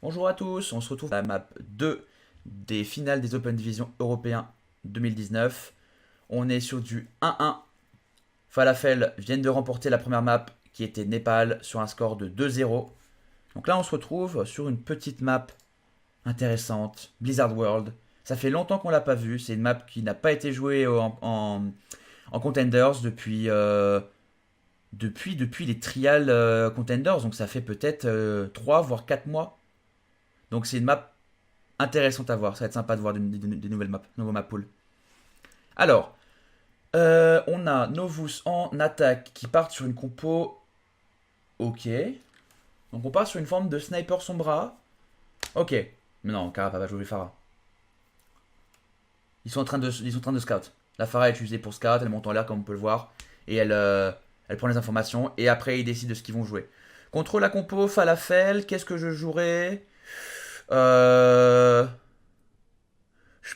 Bonjour à tous, on se retrouve à la map 2 des finales des Open Division européens 2019. On est sur du 1-1. Falafel viennent de remporter la première map qui était Népal sur un score de 2-0. Donc là on se retrouve sur une petite map intéressante, Blizzard World. Ça fait longtemps qu'on l'a pas vue, c'est une map qui n'a pas été jouée en Contenders depuis les trials Contenders, donc ça fait peut-être 3 voire 4 mois. Donc c'est une map intéressante à voir. Ça va être sympa de voir des nouvelles maps, nouveaux map pools. Alors, on a Novus en attaque qui part sur une compo. Ok. Donc on part sur une forme de sniper Sombra. Ok. Mais non, Karapa va jouer Pharah. Ils sont en train de scout. La Pharah est utilisée pour scout, elle monte en l'air comme on peut le voir. Et elle prend les informations. Et après, ils décident de ce qu'ils vont jouer. Contre la compo Falafel, qu'est-ce que je jouerai Je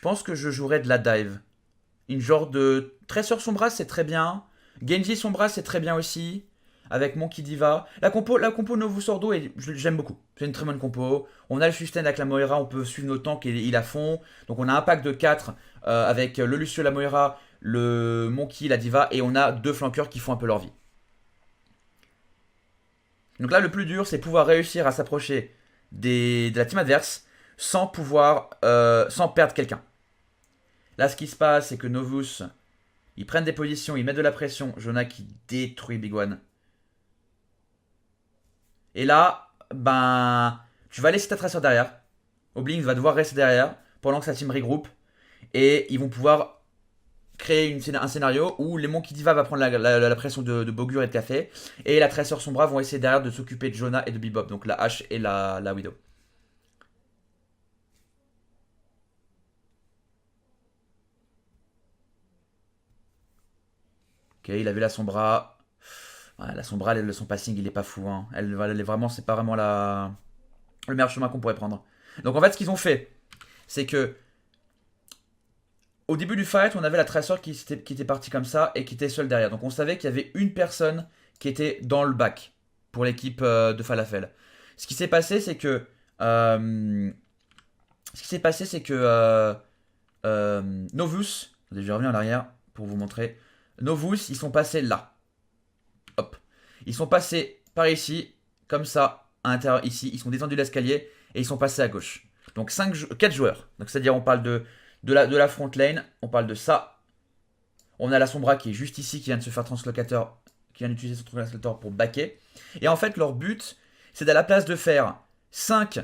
pense que je jouerai de la dive. Une genre de Tresseur Sombra, c'est très bien. Genji Sombra, c'est très bien aussi. Avec Monkey Diva. La compo Novu Sordo, j'aime beaucoup. C'est une très bonne compo. On a le sustain avec la Moira, on peut suivre nos tanks et il a fond. Donc on a un pack de 4 avec le Lucio, la Moira, le Monkey, la Diva. Et on a deux flanqueurs qui font un peu leur vie. Donc là, le plus dur, c'est pouvoir réussir à s'approcher de la team adverse sans perdre quelqu'un. Là, ce qui se passe, c'est que Novus, ils prennent des positions, ils mettent de la pression. Jonah qui détruit Big One. Et là, ben, tu vas laisser ta traceur derrière. Oblink va devoir rester derrière pendant que sa team regroupe. Et ils vont pouvoir créer un scénario où les Monkey Diva va prendre la pression de Bogur et de Café. Et la Traceur Sombra vont essayer derrière de s'occuper de Jonah et de Bebop. Donc la H et la Widow. Ok, il a vu la Sombra. Ouais, la Sombra, son passing, il est pas fou. Hein. Elle est vraiment, c'est pas vraiment le meilleur chemin qu'on pourrait prendre. Donc en fait, ce qu'ils ont fait, c'est que au début du fight, on avait la Tracer qui était partie comme ça et qui était seule derrière. Donc on savait qu'il y avait une personne qui était dans le back pour l'équipe de Falafel. Ce qui s'est passé, c'est que euh, ce qui s'est passé, c'est que Novus, je vais revenir en arrière pour vous montrer. Novus, ils sont passés là. Hop. Ils sont passés par ici, comme ça, à l'intérieur ici. Ils sont descendus l'escalier et ils sont passés à gauche. Donc 4 joueurs. Donc c'est-à-dire on parle de la front lane, on parle de ça. On a la Sombra qui est juste ici, qui vient de se faire translocateur, qui vient d'utiliser son translocateur pour backer. Et en fait, leur but, c'est à la place de faire 5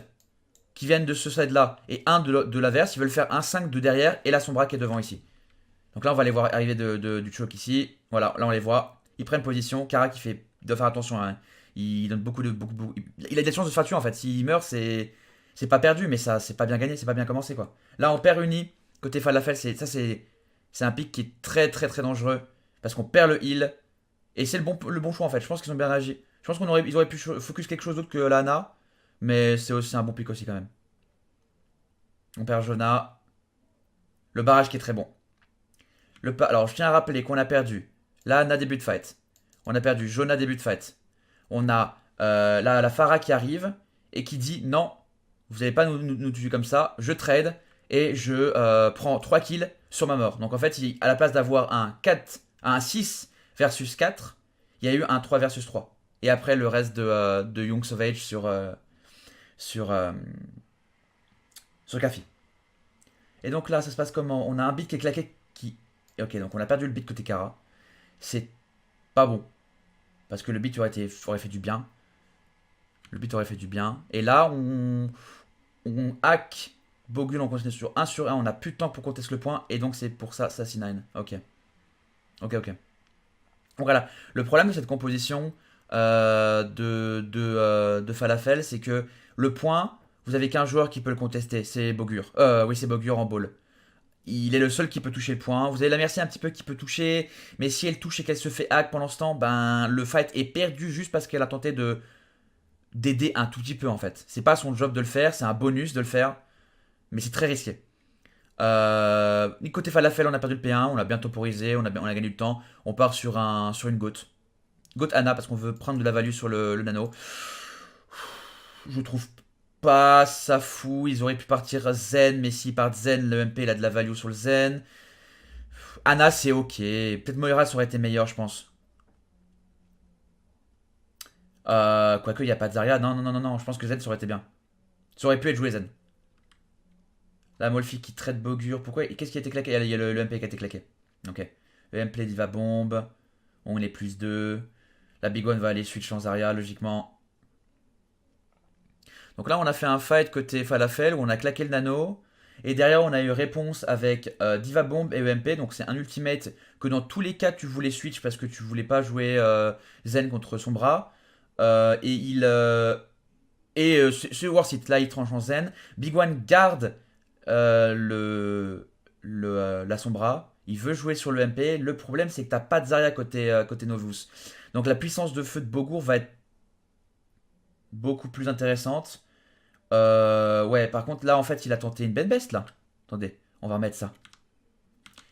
qui viennent de ce side-là et un de l'averse, ils veulent faire un 5 de derrière et la Sombra qui est devant ici. Donc là, on va les voir arriver du choke ici. Voilà, là on les voit. Ils prennent position. Kara qui doit faire attention. Hein. Il donne beaucoup. Il a des chances de se faire tuer en fait. S'il meurt, c'est pas perdu, mais ça, c'est pas bien gagné, c'est pas bien commencé quoi. Là, on perd uni. Côté Falafel, c'est un pic qui est très très très dangereux parce qu'on perd le heal et c'est le bon choix en fait. Je pense qu'ils ont bien réagi. Je pense ils auraient pu focus quelque chose d'autre que Lana, mais c'est aussi un bon pic aussi quand même. On perd Jonah. Le barrage qui est très bon. Alors, je tiens à rappeler qu'on a perdu Lana début de fight. On a perdu Jonah début de fight. On a la Pharah qui arrive et qui dit non, vous n'allez pas nous tuer comme ça, je trade et je prends 3 kills sur ma mort. Donc en fait, à la place d'avoir un 6 versus 4, il y a eu un 3 versus 3. Et après, le reste de Young Savage sur, euh, sur Kafi. Et donc là, ça se passe comment? On a un beat qui est claqué qui. Ok, donc on a perdu le beat côté Kara. C'est pas bon. Parce que le beat aurait fait du bien. Le beat aurait fait du bien. Et là, on hack Bogul, on continue sur 1 sur 1. On n'a plus de temps pour contester le point. Et donc, c'est pour ça, Sassy9. Ok. Ok, ok. Donc voilà. Le problème de cette composition de Falafel, c'est que le point, vous avez qu'un joueur qui peut le contester. C'est Bogur. Oui, c'est Bogur en ball. Il est le seul qui peut toucher le point. Vous avez la Mercy un petit peu qui peut toucher. Mais si elle touche et qu'elle se fait hack pendant ce temps, ben le fight est perdu juste parce qu'elle a tenté d'aider un tout petit peu en fait. C'est pas son job de le faire, c'est un bonus de le faire. Mais c'est très risqué. Côté Falafel, on a perdu le P1, on l'a bien temporisé, on a gagné du temps. On part sur une goat. Goat Anna parce qu'on veut prendre de la value sur le nano. Je trouve. pas ça fou. Ils auraient pu partir Zen, mais s'ils partent Zen, le MP il a de la value sur le Zen. Anna, c'est ok. Peut-être Moira, ça aurait été meilleur, je pense. Quoique, il n'y a pas de Zarya. Non, non, non, non, non. Je pense que Zen, ça aurait été bien. Ça aurait pu être joué Zen. La Molfi qui traite Bogur. Pourquoi? Qu'est-ce qui a été claqué? Il y a le MP qui a été claqué. Ok. Le MP Diva Bomb. On est plus 2. La Big One va aller switch en Zarya, logiquement. Donc là, on a fait un fight côté Falafel où on a claqué le nano. Et derrière, on a eu réponse avec Diva Bomb et EMP. Donc c'est un ultimate que dans tous les cas, tu voulais switch parce que tu voulais pas jouer Zen contre son bras. Et il. Ce Warsit là, il tranche en Zen. Big One garde la Sombra. Il veut jouer sur le MP. Le problème, c'est que t'as pas de Zarya côté Novus. Donc la puissance de feu de Bogur va être beaucoup plus intéressante. Ouais, par contre, là, en fait, il a tenté une Ben Best, là. Attendez, on va remettre ça.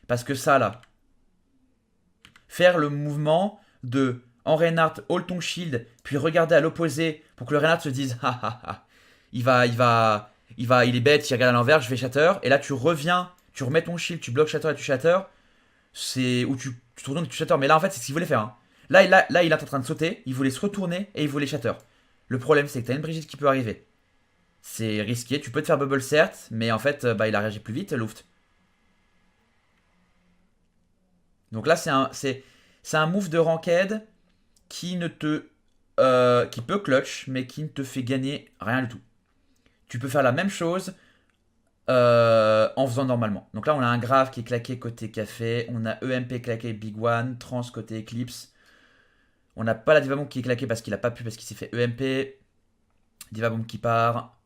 Parce que ça, là, faire le mouvement de en Reinhardt, hold ton shield, puis regarder à l'opposé pour que le Reinhardt se dise, ah ah ah, il est bête, il regarde à l'envers, je vais shatter. Et là, tu reviens, tu remets ton shield, tu bloques shatter et tu shatter. C'est où tu te retournes et tu shatter. Mais là, en fait, c'est ce qu'il voulait faire, hein. Là, il est en train de sauter, il voulait se retourner et il voulait shatter. Le problème, c'est que t'as une Brigitte qui peut arriver. C'est risqué, tu peux te faire bubble certes, mais en fait, bah, il a réagi plus vite, Luft. Donc là, c'est un move de ranked qui ne te, qui peut clutch, mais qui ne te fait gagner rien du tout. Tu peux faire la même chose en faisant normalement. Donc là, on a un grave qui est claqué côté café, on a EMP claqué Big One, Trans côté Eclipse. On n'a pas la Divabomb qui est claqué parce qu'il a pas pu, parce qu'il s'est fait EMP. Divabomb qui part.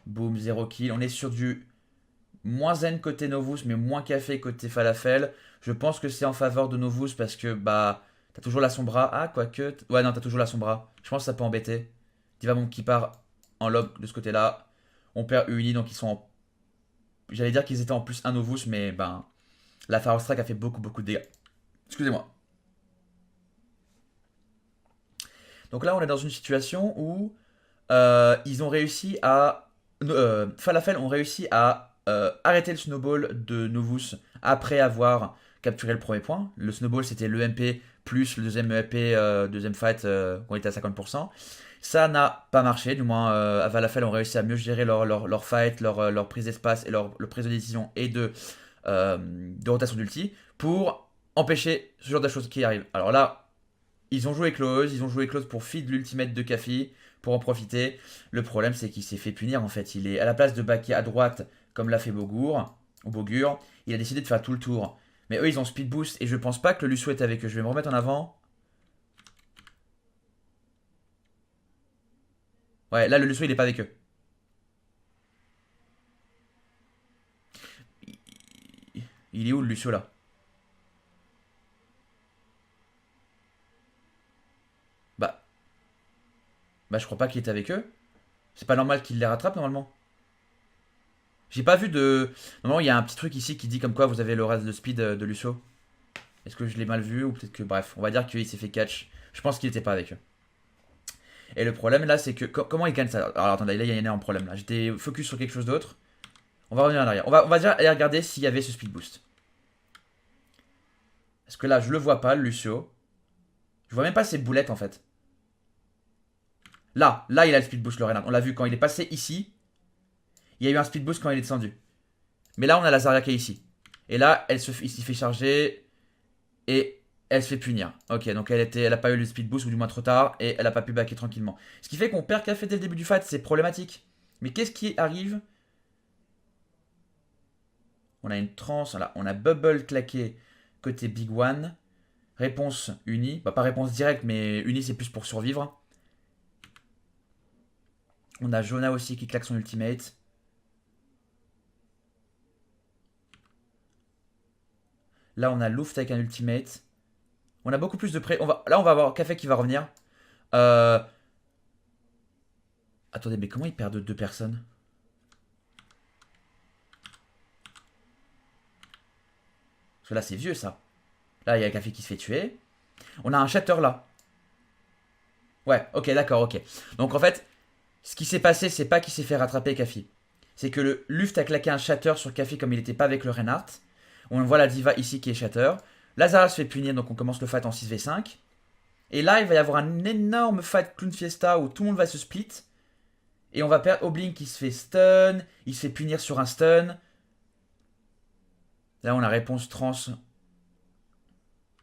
Boom, 0 kill. On est sur du moins zen côté Novus, mais moins café côté Falafel. Je pense que c'est en faveur de Novus parce que bah t'as toujours la Sombra. Ah, quoique. Ouais, non, t'as toujours la Sombra. Je pense que ça peut embêter. Divabomb qui part en lob de ce côté-là. On perd Uni, donc ils sont en. J'allais dire qu'ils étaient en plus un Novus, mais ben. La Pharaoh Strike a fait beaucoup, beaucoup de dégâts. Excusez-moi. Donc là, on est dans une situation où ils ont réussi à. Falafel ont réussi à arrêter le snowball de Novus après avoir capturé le premier point. Le snowball, c'était l'EMP plus le deuxième EMP, deuxième fight, on était à 50%. Ça n'a pas marché, du moins à Falafel ont réussi à mieux gérer leur fight, leur prise d'espace et leur prise de décision et de rotation d'ulti pour empêcher ce genre de choses qui arrivent. Alors là, ils ont joué close pour feed l'ultimate de Kafi, pour en profiter. Le problème, c'est qu'il s'est fait punir en fait. Il est à la place de backer à droite, comme l'a fait Bogur, il a décidé de faire tout le tour. Mais eux, ils ont speed boost et je pense pas que le Lucio est avec eux. Je vais me remettre en avant. Ouais, là, le Lucio, il est pas avec eux. Il est où le Lucio là? Bah, je crois pas qu'il est avec eux. C'est pas normal qu'il les rattrape normalement. J'ai pas vu de. Normalement, il y a un petit truc ici qui dit comme quoi vous avez le reste de speed de Lucio. Est-ce que je l'ai mal vu ou peut-être que. Bref, on va dire qu'il s'est fait catch. Je pense qu'il était pas avec eux. Et le problème là, c'est que. Comment il gagne ça? Alors attendez, là, il y a un énorme problème là. J'étais focus sur quelque chose d'autre. On va revenir en arrière. On va déjà aller regarder s'il y avait ce speed boost. Parce que là, je le vois pas, le Lucio. Je vois même pas ses boulettes en fait. Là, il a le speed boost, le Renan. On l'a vu quand il est passé ici. Il y a eu un speed boost quand il est descendu. Mais là, on a la Zarya qui est ici. Et là, il s'y fait charger. Et elle se fait punir. Ok, donc elle a pas eu le speed boost, ou du moins trop tard. Et elle a pas pu backer tranquillement. Ce qui fait qu'on perd café dès le début du fight, c'est problématique. Mais qu'est-ce qui arrive? On a une transe, là, on a Bubble claqué côté Big One. Réponse Uni. Bah, pas réponse directe, mais Uni, c'est plus pour survivre. On a Jonah aussi qui claque son ultimate. Là, on a Luft avec un ultimate. On a beaucoup plus de près. Là, on va avoir Café qui va revenir. Euh... Attendez, mais comment il perd de deux personnes? Parce que là, c'est vieux, ça. Là, il y a Café qui se fait tuer. On a un Shatter là. Ouais, ok, d'accord, ok. Donc, en fait, Ce qui s'est passé, c'est pas qu'il s'est fait rattraper Kafi. C'est que le Luft a claqué un shatter sur Kafi comme il n'était pas avec le Reinhardt. On voit la diva ici qui est shatter. Lazara se fait punir, donc on commence le fight en 6v5. Et là, il va y avoir un énorme fight Clown Fiesta où tout le monde va se split. Et on va perdre Oblink qui se fait stun. Il se fait punir sur un stun. Là, on a réponse trans.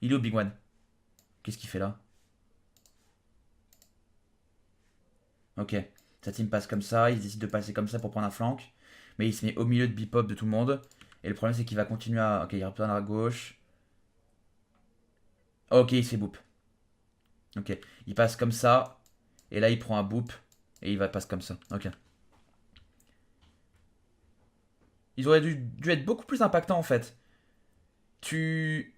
Il est où, Big One? Qu'est-ce qu'il fait là? Ok. Sa team passe comme ça. Il décide de passer comme ça pour prendre un flank. Mais il se met au milieu de Bipop de tout le monde. Et le problème, c'est qu'il va continuer à. Ok, il retourne à gauche. Ok, il se fait boop. Ok. Il passe comme ça. Et là, il prend un boop. Et il va passer comme ça. Ok. Ils auraient dû être beaucoup plus impactants en fait. Tu,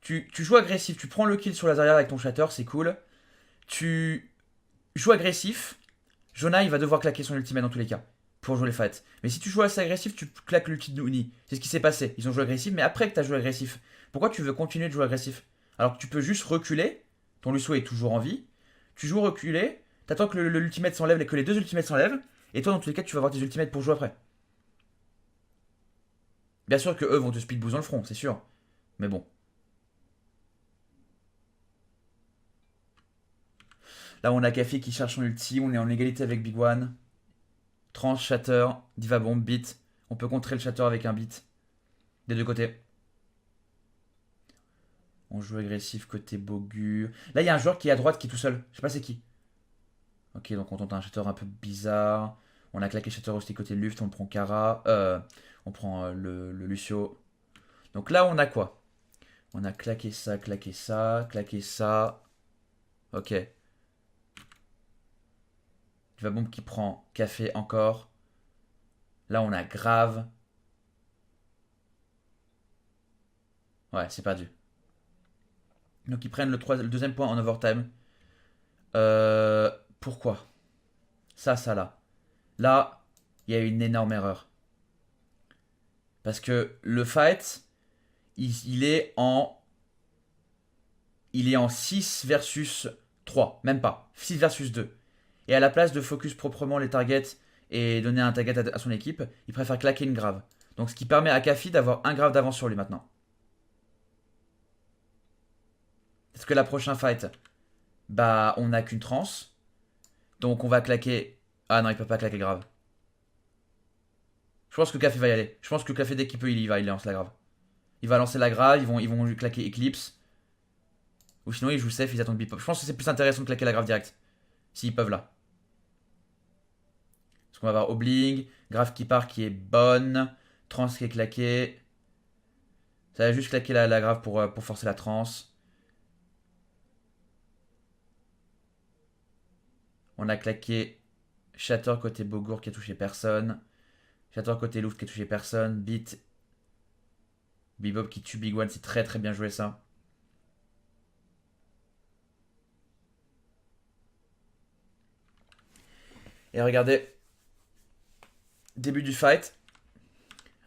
tu joues agressif, tu prends le kill sur Lazaria avec ton shatter, c'est cool. Tu joues agressif, Jonah il va devoir claquer son ultimate dans tous les cas pour jouer les fights. Mais si tu joues assez agressif, tu claques l'ulti de Uni. C'est ce qui s'est passé. Ils ont joué agressif, mais après que tu as joué agressif, pourquoi tu veux continuer de jouer agressif? Alors que tu peux juste reculer, ton Lucio est toujours en vie, tu joues reculer, t'attends que l'ultimate s'enlève, que les deux ultimates s'enlèvent, et toi dans tous les cas tu vas avoir tes ultimates pour jouer après. Bien sûr que eux vont te speed boost dans le front, c'est sûr. Mais bon. Là, on a Café qui cherche son ulti. On est en égalité avec Big One. Trans, Shatter, Diva Bomb, Beat. On peut contrer le Shatter avec un beat. Des deux côtés. On joue agressif côté Bogu. Là, il y a un joueur qui est à droite qui est tout seul. Je sais pas c'est qui. Ok, donc on tente un Shatter un peu bizarre. On a claqué Shatter aussi côté Luft. On prend Kara. On prend le Lucio. Donc là, on a quoi? On a claqué ça, claqué ça, claqué ça. Ok. Diva Bomb qui prend Café encore. Là, on a grave. Ouais, c'est perdu. Donc ils prennent le deuxième point en overtime. Euh, Pourquoi? Ça là. Là, il y a une énorme erreur. Parce que le fight, il est en. Il est en 6 versus 3. Même pas. 6 versus 2. Et à la place de focus proprement les targets et donner un target à son équipe, il préfère claquer une grave. Donc ce qui permet à Kafi d'avoir un grave d'avance sur lui maintenant. Parce que la prochaine fight, bah on n'a qu'une transe. Donc on va claquer. Ah non, il peut pas claquer grave. Je pense que Café va y aller. Je pense que Café, dès qu'il peut, il y va, il lance la grave. Il va lancer la grave, ils vont lui claquer Eclipse. Ou sinon, ils jouent safe, ils attendent Bipop. Je pense que c'est plus intéressant de claquer la grave direct. S'ils peuvent là. Parce qu'on va avoir Obling, grave qui part qui est bonne, trans qui est claqué. Ça va juste claquer la grave pour forcer la trans. On a claqué Shatter côté Bogour qui a touché personne. Shatter côté Louvre qui a touché personne. Beat. Bebop qui tue Big One, c'est très très bien joué ça. Et regardez, début du fight.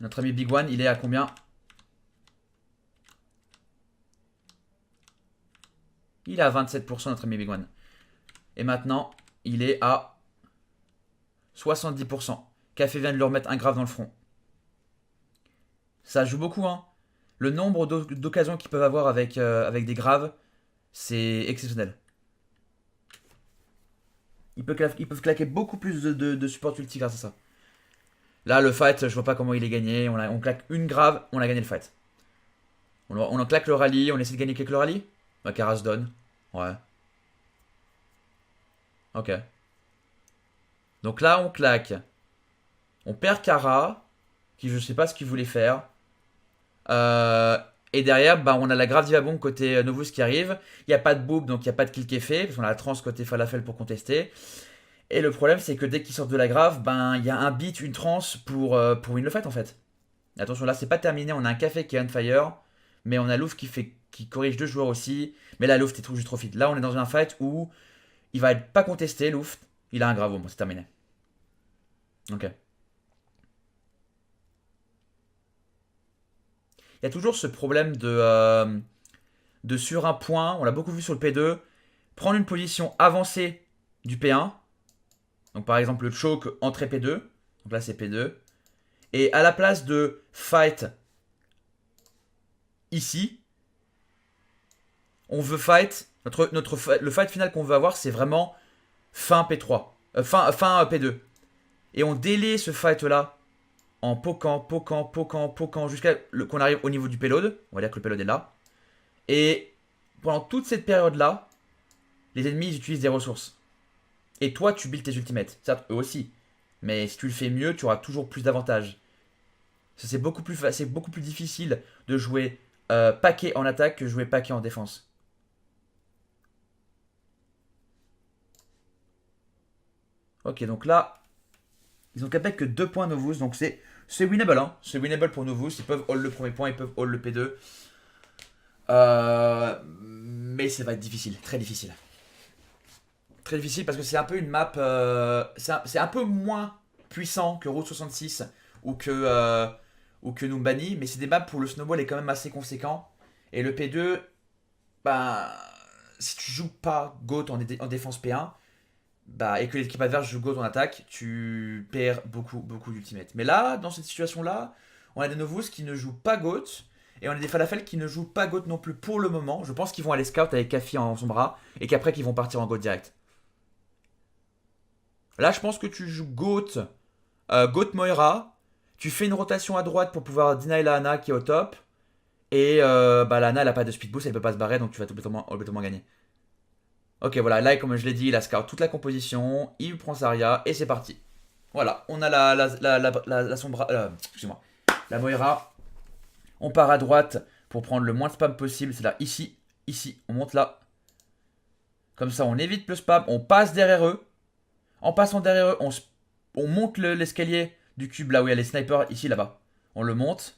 Notre ami Big One, il est à combien? Il est à 27% notre ami Big One. Et maintenant, il est à 70%. Café vient de lui remettre un grave dans le front. Ça joue beaucoup, hein. Le nombre d'occasions qu'ils peuvent avoir avec des graves, c'est exceptionnel. Ils peuvent claquer beaucoup plus de support ulti grâce à ça. Là, le fight, je vois pas comment il est gagné. On claque une grave, on a gagné le fight. On en claque le rallye, on essaie de gagner quelques le rallye. Bah, Kara se donne. Ouais. Ok. Donc là, on claque. On perd Kara, qui je sais pas ce qu'il voulait faire. Euh, et derrière, bah, on a la grave Divabomb côté Novus qui arrive. Il n'y a pas de boob, donc il n'y a pas de kill qui est fait. Parce qu'on a la trans côté Falafel pour contester. Et le problème, c'est que dès qu'ils sortent de la grave, ben il y a un beat, une trans pour win le fight en fait. Attention, là, c'est pas terminé. On a un café qui est on fire. Mais on a Louf qui corrige deux joueurs aussi. Mais là, Louf, t'es juste trop fit. Là, on est dans un fight où il va être pas contesté, Louf. Il a un grave, bon, c'est terminé. Ok. Il y a toujours ce problème de sur un point. On l'a beaucoup vu sur le P2. Prendre une position avancée du P1 Donc par exemple le choke entrée P2. Donc là c'est P2. Et à la place de fight ici, on veut fight. Le fight final qu'on veut avoir, c'est vraiment fin P3. Fin P2. Et on délaie ce fight là en poquant jusqu'à qu'on arrive au niveau du payload. On va dire que le payload est là. Et pendant toute cette période là, les ennemis ils utilisent des ressources. Et toi tu builds tes ultimates. Certes, eux aussi. Mais si tu le fais mieux, tu auras toujours plus d'avantages. C'est beaucoup plus difficile de jouer paquet en attaque que jouer paquet en défense. Ok, donc là, ils ont capé que 2 points Novus, donc c'est winnable, hein. C'est winnable pour Novus. Ils peuvent hold le premier point, ils peuvent hold le P2. Mais ça va être difficile, très difficile. Très difficile parce que c'est un peu une map. C'est un peu moins puissant que Route 66 ou que Numbani, mais c'est des maps où le snowball est quand même assez conséquent. Et le P2, bah, si tu joues pas GOAT en défense P1, bah, et que l'équipe adverse joue GOAT en attaque, tu perds beaucoup d'ultimate. Mais là, dans cette situation-là, on a des Novus qui ne jouent pas GOAT, et on a des Falafel qui ne jouent pas GOAT non plus pour le moment. Je pense qu'ils vont aller scout avec Kafi en son bras, et qu'après qu'ils vont partir en GOAT direct. Là, je pense que tu joues GOAT, GOAT Moira, tu fais une rotation à droite pour pouvoir deny la Ana qui est au top, et bah, la Ana elle a pas de speed boost, elle peut pas se barrer, donc tu vas complètement gagner. Ok, voilà, là, comme je l'ai dit, il a scout toute la composition, il prend Zarya, et c'est parti. Voilà, on a la Sombra, excusez-moi, la Moira. On part à droite pour prendre le moins de spam possible, c'est là, ici, on monte là. Comme ça, on évite le spam, on passe derrière eux. En passant derrière eux, on monte l'escalier du cube là où il y a les snipers, ici, là-bas. On le monte.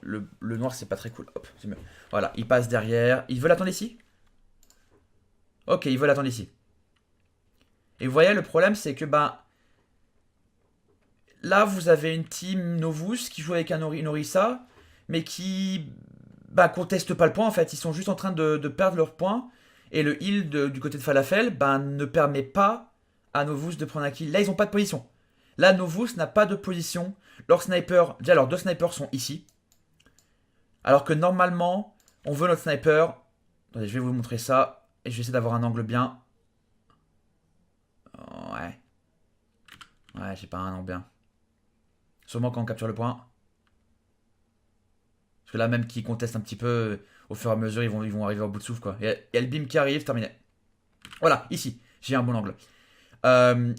Le noir, c'est pas très cool. Hop, c'est mieux. Voilà, il passe derrière. Ils veulent attendre ici? Ok, ils veulent attendre ici. Et vous voyez, le problème, c'est que, ben, là, vous avez une team Novus qui joue avec une Orisa, mais qui, bah, conteste pas le point, en fait. Ils sont juste en train de perdre leur point. Et le heal du côté de Falafel, ben, ne permet pas à Novus de prendre un kill. Là, ils ont pas de position. Là, Novus n'a pas de position. Leurs snipers, déjà, leurs 2 snipers sont ici. Alors que normalement, on veut notre sniper. Attendez, je vais vous montrer ça. Et je vais essayer d'avoir un angle bien. Ouais. Ouais, j'ai pas un angle bien. Sûrement quand on capture le point. Parce que là, même qui contestent un petit peu, au fur et à mesure, ils vont arriver au bout de souffle, quoi. Et le beam qui arrive, terminé. Voilà, ici. J'ai un bon angle.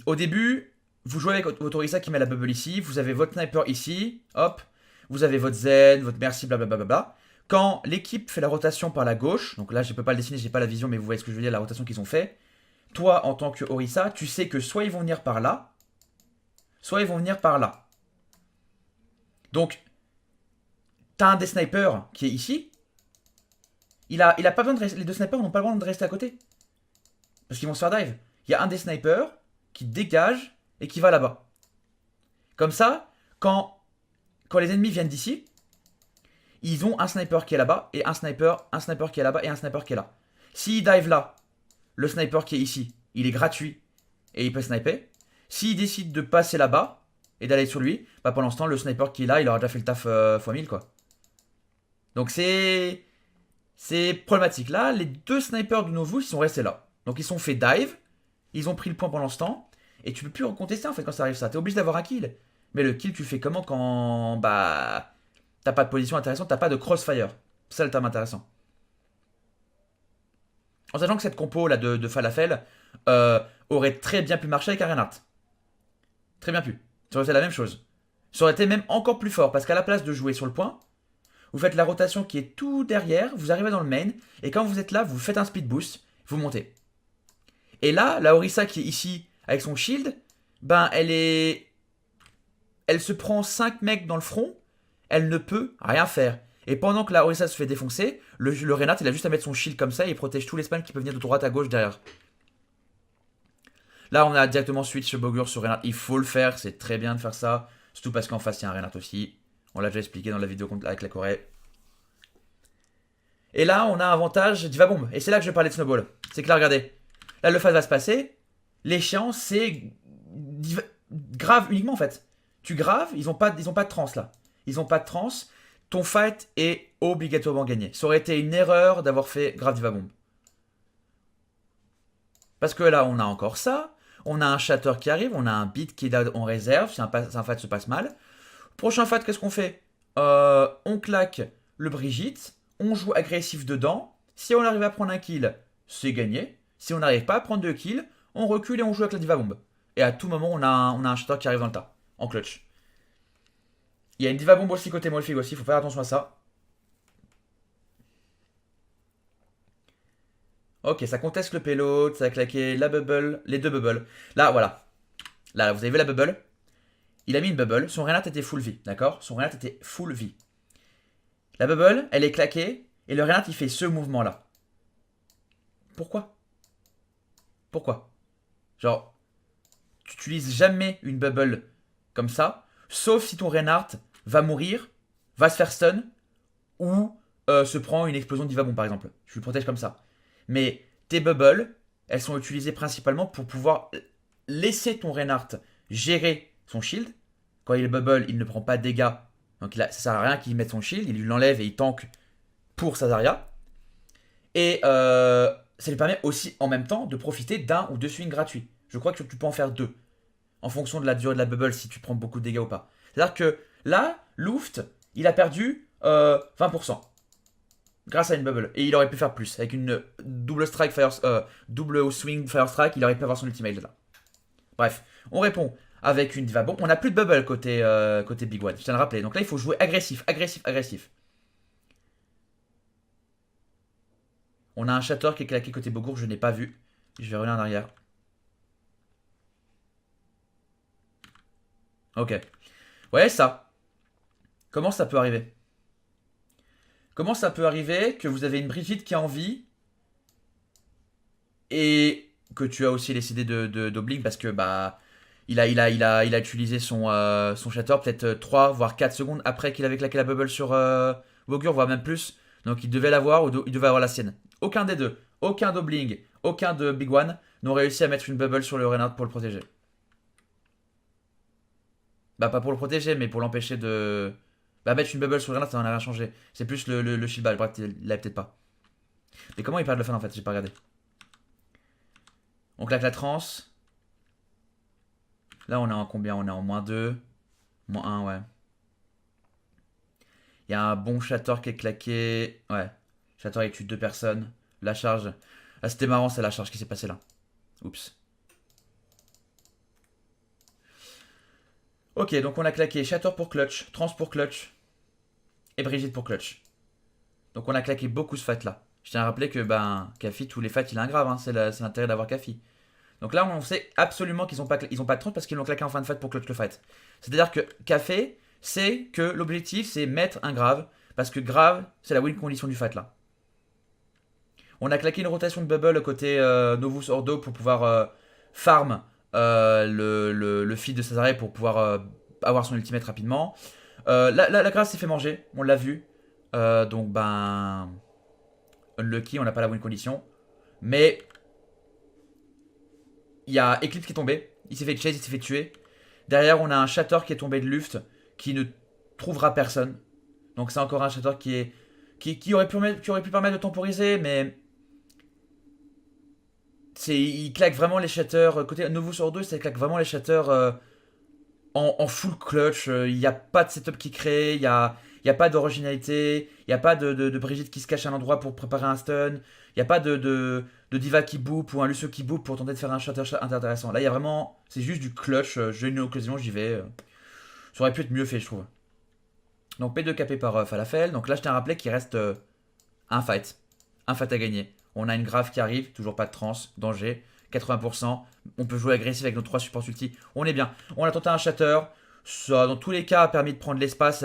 Au début, vous jouez avec votre Orisa qui met la bubble ici. Vous avez votre sniper ici. Hop. Vous avez votre Zen, votre Mercy, blablabla. Quand l'équipe fait la rotation par la gauche, donc là je peux pas le dessiner, j'ai pas la vision, mais vous voyez ce que je veux dire, la rotation qu'ils ont fait. Toi, en tant que Orisa, tu sais que soit ils vont venir par là, soit ils vont venir par là. Donc, t'as un des snipers qui est ici. Il a pas besoin de rester, les 2 snipers n'ont pas le droit de rester à côté. Parce qu'ils vont se faire dive. Il y a un des snipers qui dégage et qui va là-bas. Comme ça, quand les ennemis viennent d'ici, ils ont un sniper qui est là-bas, et un sniper qui est là-bas, et un sniper qui est là. S'il dive là, le sniper qui est ici, il est gratuit, et il peut sniper. S'il décide de passer là-bas, et d'aller sur lui, bah pour l'instant, le sniper qui est là, il aura déjà fait le taf x1000, quoi. Donc c'est problématique. Là, les 2 snipers de Novus, ils sont restés là. Donc ils sont fait dive, ils ont pris le point pendant ce temps, et tu peux plus recontester en fait quand ça arrive ça. T'es obligé d'avoir un kill. Mais le kill, tu le fais comment quand, bah, t'as pas de position intéressante, t'as pas de crossfire. C'est ça le terme intéressant. En sachant que cette compo là de Falafel aurait très bien pu marcher avec un Reinhardt. Très bien pu. Ça aurait été la même chose. Ça aurait été même encore plus fort parce qu'à la place de jouer sur le point, vous faites la rotation qui est tout derrière, vous arrivez dans le main, et quand vous êtes là, vous faites un speed boost, vous montez. Et là, la Orisa qui est ici avec son shield, ben elle se prend 5 mecs dans le front, elle ne peut rien faire. Et pendant que la Orisa se fait défoncer, le Reinhardt il a juste à mettre son shield comme ça et il protège tous les spams qui peuvent venir de droite à gauche derrière. Là on a directement switch Bogur sur Reinhardt, il faut le faire, c'est très bien de faire ça. Surtout parce qu'en face il y a un Reinhardt aussi. On l'a déjà expliqué dans la vidéo avec la Corée. Et là on a un avantage d'Iva Bomb. Et c'est là que je parlais de Snowball. C'est que là regardez, là le phase va se passer. L'échéance, c'est grave uniquement en fait. Tu graves, ils ont pas de trans là. Ils ont pas de trans. Ton fight est obligatoirement gagné. Ça aurait été une erreur d'avoir fait grave diva bomb. Parce que là, on a encore ça. On a un shatter qui arrive. On a un beat qui est là en réserve. Si un fight se passe mal. Prochain fight, qu'est-ce qu'on fait? On claque le Brigitte. On joue agressif dedans. Si on arrive à prendre un kill, c'est gagné. Si on n'arrive pas à prendre 2 kills, on recule et on joue avec la diva bomb. Et à tout moment, on a un shatter qui arrive dans le tas. En clutch. Il y a une diva bomb aussi côté Molfig aussi. Faut faire attention à ça. Ok, ça conteste le payload, ça a claqué la bubble, les deux bubbles. Là, voilà. Là, vous avez vu la bubble? Il a mis une bubble, son Reinhardt était full vie, d'accord? Son Reinhardt était full vie. La bubble, elle est claquée, et le Reinhardt, il fait ce mouvement-là. Pourquoi? Pourquoi? Genre, tu n'utilises jamais une bubble comme ça, sauf si ton Reinhardt va mourir, va se faire stun, ou se prend une explosion d'Ivabon, par exemple. Je le protège comme ça. Mais tes bubbles, elles sont utilisées principalement pour pouvoir laisser ton Reinhardt gérer son shield. Quand il est bubble, il ne prend pas de dégâts. Donc ça sert à rien qu'il mette son shield, il l'enlève et il tank pour sa Zarya. Et ça lui permet aussi en même temps de profiter d'un ou deux swings gratuits. Je crois que tu peux en faire deux. En fonction de la durée de la bubble, si tu prends beaucoup de dégâts ou pas. C'est-à-dire que là, Luft, il a perdu 20%. Grâce à une bubble. Et il aurait pu faire plus. Avec une double strike double swing fire strike, il aurait pu avoir son ultimate là. Bref, on répond avec une diva bomb. On n'a plus de bubble côté Big One, je tiens à le rappeler. Donc là, il faut jouer agressif, agressif, agressif. On a un shatter qui est claqué côté Bogour, je n'ai pas vu. Je vais revenir en arrière. Ok. Ouais, ça. Comment ça peut arriver? Comment ça peut arriver que vous avez une Brigitte qui a envie et que tu as aussi décidé d'Oblink parce que bah il a utilisé son shatter peut-être 3 voire 4 secondes après qu'il avait claqué la bubble sur Bogur, voire même plus. Donc il devait l'avoir ou il devait avoir la sienne. Aucun des deux, aucun d'Oblink, aucun de Big One n'ont réussi à mettre une bubble sur le Reinhardt pour le protéger. Bah pas pour le protéger mais pour l'empêcher de... Bah mettre une bubble sur le Reinhardt ça n'en a rien changé. C'est plus le shield ball, bref il l'a peut-être pas. Mais comment il perd le fan en fait? J'ai pas regardé. On claque la transe. Là, on est en combien? On est en -2. -1, ouais. Il y a un bon Shatter qui est claqué. Ouais. Shatter, il tue 2 personnes. La charge. Ah, c'était marrant, c'est la charge qui s'est passée là. Oups. Ok, donc on a claqué Shatter pour clutch, Trans pour clutch et Brigitte pour clutch. Donc on a claqué beaucoup ce fight là. Je tiens à rappeler que ben, Kafi, tous les fights, il est un grave. Hein. C'est l'intérêt d'avoir Kafi. Donc là, on sait absolument qu'ils n'ont pas de trans parce qu'ils l'ont claqué en fin de fight pour clutch le fight. C'est-à-dire que Café sait que l'objectif, c'est mettre un grave. Parce que grave, c'est la win condition du fight là. On a claqué une rotation de bubble côté Novus Ordo pour pouvoir farm le feed de Césaré pour pouvoir avoir son ultimate rapidement. La grave s'est fait manger, on l'a vu. Donc ben... Unlucky, on n'a pas la win condition. Mais il y a Eclipse qui est tombé. Il s'est fait chase, il s'est fait tuer. Derrière, on a un Shatter qui est tombé de Luft qui ne trouvera personne. Donc c'est encore un Shatter qui aurait pu permettre de temporiser, mais il claque vraiment les shatters. Côté Novus Ordo, ça claque vraiment les shatters en full clutch. Il n'y a pas de setup qui crée, il y a pas d'originalité, il n'y a pas de Brigitte qui se cache à un endroit pour préparer un stun, il n'y a pas de Diva qui boop ou un Lucio qui boop pour tenter de faire un shatter intéressant. Là, il y a vraiment. C'est juste du clutch. J'ai une occasion, j'y vais. Ça aurait pu être mieux fait, je trouve. Donc P2 capé par Falafel. Donc là, je tiens à rappeler qu'il reste un fight. Un fight à gagner. On a une grave qui arrive, toujours pas de trans, danger, 80%. On peut jouer agressif avec nos 3 supports ulti. On est bien. On a tenté un shatter. Ça, dans tous les cas, a permis de prendre l'espace.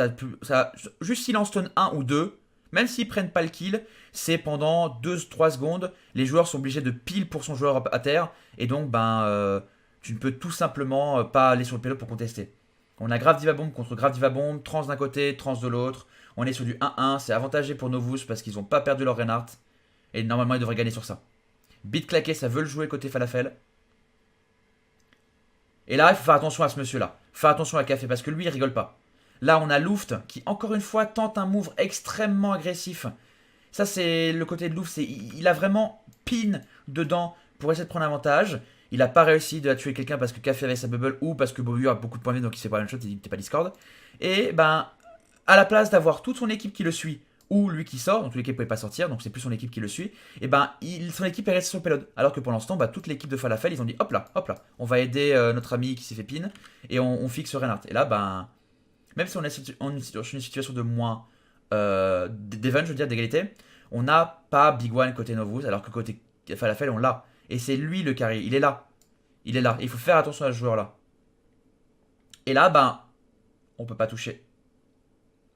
Juste s'il en stun 1 ou 2, même s'ils prennent pas le kill, c'est pendant 2-3 secondes. Les joueurs sont obligés de pile pour son joueur à terre. Et donc, tu ne peux tout simplement pas aller sur le payload pour contester. On a grave diva bomb contre grave diva bomb, trans d'un côté, trans de l'autre. On est sur du 1-1, c'est avantagé pour Novus parce qu'ils n'ont pas perdu leur Reinhardt. Et normalement, ils devraient gagner sur ça. Beat claqué, ça veut le jouer côté Falafel. Et là, il faut faire attention à ce monsieur-là. Faire attention à Café, parce que lui, il rigole pas. Là, on a Luft qui, encore une fois, tente un move extrêmement agressif. Ça, c'est le côté de Luft. Il a vraiment pin dedans pour essayer de prendre l'avantage. Il a pas réussi de tuer quelqu'un parce que Café avait sa bubble ou parce que Bobu a beaucoup de points de vie donc il s'est pas one shot, il dit que t'es pas Discord. Et ben, à la place d'avoir toute son équipe qui le suit ou lui qui sort, donc toute l'équipe pouvait pas sortir, donc c'est plus son équipe qui le suit, et ben son équipe est restée sur le payload. Alors que pendant ce temps, bah, toute l'équipe de Falafel, ils ont dit hop là, on va aider notre ami qui s'est fait pin et on fixe Reinhardt. Et là, ben, même si on est sur une situation de moins d'event, je veux dire, d'égalité, on n'a pas Big One côté Novus, alors que côté Falafel, on l'a. Et c'est lui le carry, il est là. Il est là. Et il faut faire attention à ce joueur-là. Et là, ben, on peut pas toucher.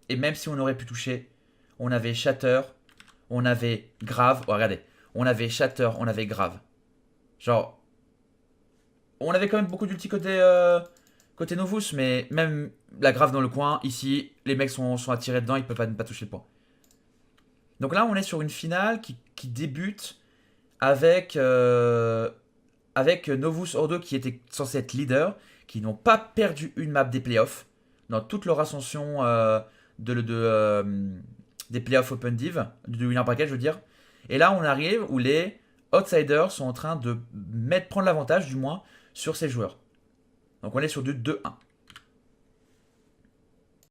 Et même si on aurait pu toucher, on avait Shatter, on avait Grave. Oh, regardez. On avait Shatter, on avait Grave. Genre, on avait quand même beaucoup d'ulti côté Novus, mais même la Grave dans le coin, ici, les mecs sont attirés dedans, ils peuvent pas toucher le point. Donc là, on est sur une finale qui débute avec, avec Novus Ordo qui était censé être leader, qui n'ont pas perdu une map des playoffs dans toute leur ascension des playoffs Open Div, du winner package, je veux dire. Et là, on arrive où les outsiders sont en train de prendre l'avantage, du moins, sur ces joueurs. Donc on est sur du 2-1.